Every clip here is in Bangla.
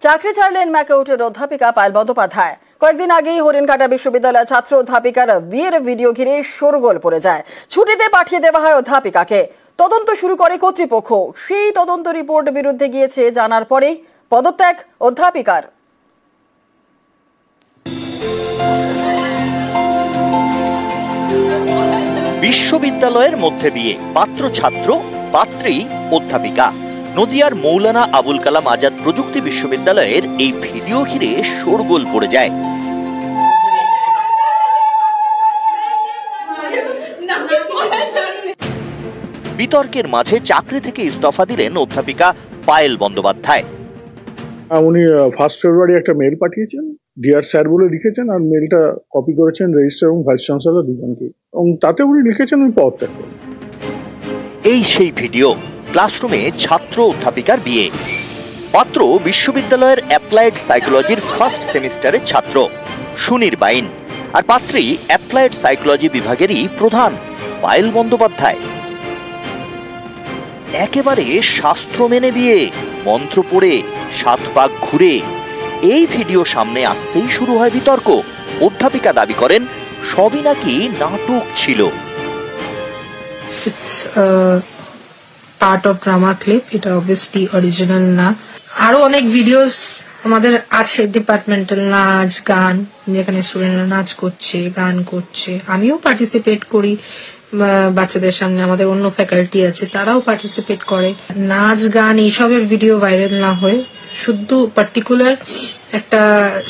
চাকরি ছাড়লেন ম্যাকাউটের অধ্যাপিকা পায়েল বন্দ্যোপাধ্যায়। কয়েকদিন আগেই হরিণঘাটা বিশ্ববিদ্যালয়ের ছাত্র অধ্যাপিকার বিয়ের ভিডিও ঘিরে শোরগোল পড়ে যায়। ছুটিতে পাঠিয়ে দেওয়া হয় অধ্যাপিকাকে। তদন্ত শুরু করে কর্তৃপক্ষ। সেই তদন্ত রিপোর্ট বিরুদ্ধে গিয়েছে জানার পরেই পদত্যাগ অধ্যাপিকার। বিশ্ববিদ্যালয়ের মধ্যে বিয়ে, পাত্র ছাত্র, পাত্রী অধ্যাপিকা। নদিয়ার মৌলানা আবুল কালাম আজাদ প্রযুক্তি বিশ্ববিদ্যালয়ের এই ভিডিও ঘিরে শোরগোল পড়ে যায়। বিতর্কের মাঝে চাকরি থেকে ইস্তফা দিলেন অধ্যাপিকা পায়েল বন্দ্যোপাধ্যায়। উনি 1 ফেব্রুয়ারি একটা মেল পাঠিয়েছেন, ডিয়ার স্যার বলে লিখেছেন, আর মেলটা কপি করেছেন রেজিস্ট্রার এবং ভাইস চ্যান্সেলর দুজনকে, এবং তাতে উনি লিখেছেন উনি পদত্যাগ করেন। এই সেই ভিডিও। ক্লাসরুমে ছাত্র অধ্যাপিকার বিয়ে। পাত্র বিশ্ববিদ্যালয়ের অ্যাপ্লাইড সাইকোলজির ফার্স্ট সেমিস্টারের ছাত্র সুনির্বাইন, আর পাত্রী অ্যাপ্লাইড সাইকোলজি বিভাগেরই প্রধান পায়েল বন্দ্যোপাধ্যায়। একেবারে শাস্ত্র মেনে বিয়ে, মন্ত্র পড়ে 7 পাক ঘুরে। এই ভিডিও সামনে আসতেই শুরু হয় বিতর্ক। অধ্যাপিকা দাবি করেন সবই নাকি নাটক ছিল। পার্ট অফ ড্রামা ক্লিপ, এটা অবভিয়াসলি অরিজিনাল না। আরো অনেক ভিডিওস আমাদের আছে, ডিপার্টমেন্টাল নাচ গান, যেখানে স্টুডেন্টরা নাচ করছে, গান করছে। আমিও পার্টিসিপেট করি বাচ্চাদের সামনে। আমাদের অন্য ফ্যাকাল্টি আছে, তারাও পার্টিসিপেট করে। নাচ গান এইসবের ভিডিও ভাইরাল না হয়ে শুধু পার্টিকুলার একটা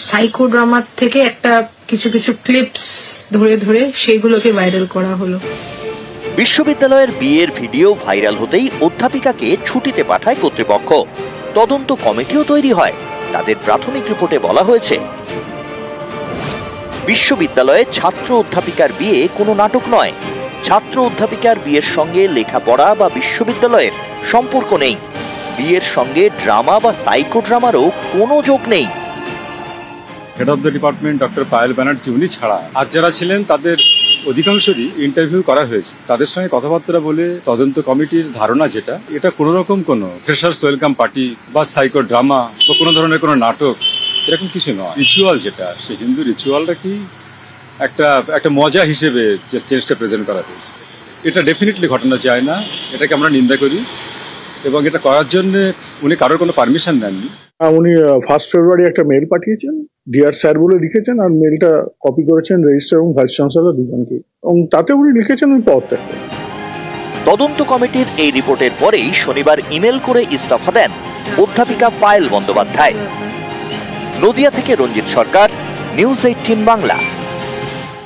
সাইকো ড্রামার থেকে একটা কিছু কিছু ক্লিপস ধরে ধরে সেগুলোকে ভাইরাল করা হলো। বিশ্ববিদ্যালয়ের বিয়ের ভিডিও ভাইরাল হতেই অধ্যাপিকাকে ছুটিতে পাঠায় কর্তৃপক্ষ। তদন্ত কমিটিও তৈরি হয়। তাদের প্রাথমিক রিপোর্টে বলা হয়েছে, বিশ্ববিদ্যালয়ে ছাত্র অধ্যাপিকার বিয়ে কোনো নাটক নয়। ছাত্র অধ্যাপিকার বিয়ের সঙ্গে লেখাপড়া বা বিশ্ববিদ্যালয়ের সম্পর্ক নেই। বিয়ের সঙ্গে ড্রামা বা সাইকো ড্রামারও কোনো যোগ নেই। Head of the department doctor Payel Banerjee উনি ছাড়া আর যারা ছিলেন তাদের অধিকাংশরই ইন্টারভিউ করা হয়েছে। তাদের সঙ্গে কথাবার্তা বলে তদন্ত কমিটির ধারণা যেটা, এটা কোনো রকম কোনো ফ্রেশার্স ওয়েলকাম পার্টি বা সাইকো ড্রামা বা কোনো ধরনের কোনো নাটক এরকম কিছু নয়। রিচুয়াল যেটা, সেই হিন্দু রিচুয়ালটা কি একটা মজা হিসেবে যে চেঞ্জটা প্রেজেন্ট করা হয়েছে, এটা ডেফিনেটলি ঘটানো যায় না। এটাকে আমরা নিন্দা করি, এবং এটা করার জন্য উনি কারোর কোনো পারমিশন নেননি। উনি 1 ফেব্রুয়ারি একটা মেল পাঠিয়েছেন, ডিয়ার স্যার বলে লিখেছেন, আর মেলটা কপি করেছেন রেজিস্ট্রার এবং ভাইস চ্যান্সেলর দুজনকে, এবং তাতে উনি লিখেছেন উনি পদত্যাগ করেন। তদন্ত কমিটির এই রিপোর্টের পরেই শনিবার ইমেল করে ইস্তফা দেন অধ্যাপিকা পায়েল বন্দ্যোপাধ্যায়। নদিয়া থেকে রঞ্জিত সরকার, নিউজ 18 বাংলা।